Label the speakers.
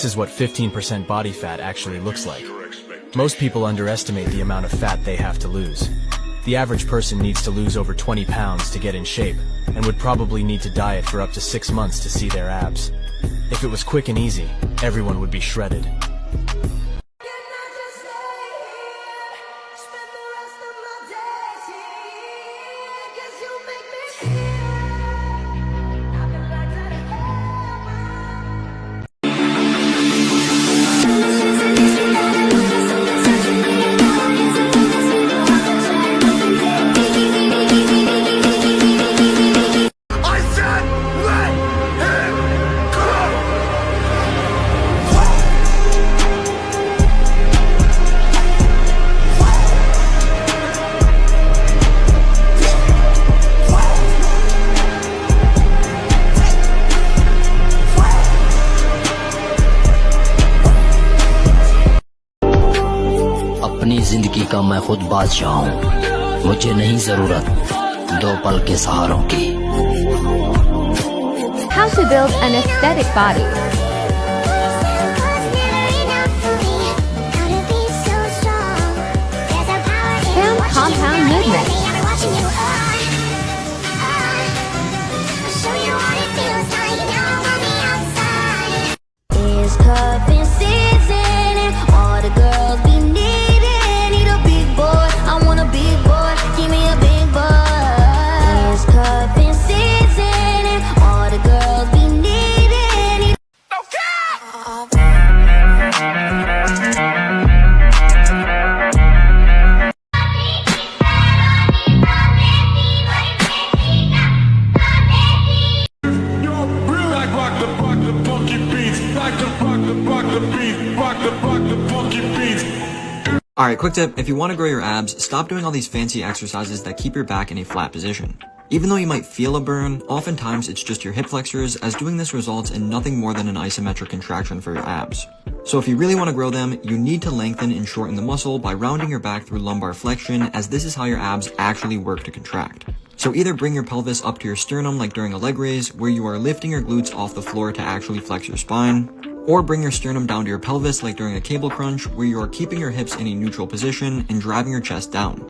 Speaker 1: This is what 15% body fat actually looks like. Most people underestimate the amount of fat they have to lose. The average person needs to lose over 20 pounds to get in shape, and would probably need to diet for up to 6 months to see their abs. If it was quick and easy, everyone would be shredded.
Speaker 2: अपनी जिंदगी का मैं खुद बादशाह हूँ, मुझे नहीं जरूरत दो पल के सहारों की।
Speaker 3: How to build an aesthetic body. Hand compound movement.
Speaker 4: Alright, quick tip, if you want to grow your abs, stop doing all these fancy exercises that keep your back in a flat position. Even though you might feel a burn, oftentimes it's just your hip flexors, as doing this results in nothing more than an isometric contraction for your abs. So if you really want to grow them, you need to lengthen and shorten the muscle by rounding your back through lumbar flexion, as this is how your abs actually work to contract. So either bring your pelvis up to your sternum like during a leg raise, where you are lifting your glutes off the floor to actually flex your spine, or bring your sternum down to your pelvis like during a cable crunch, where you are keeping your hips in a neutral position and driving your chest down.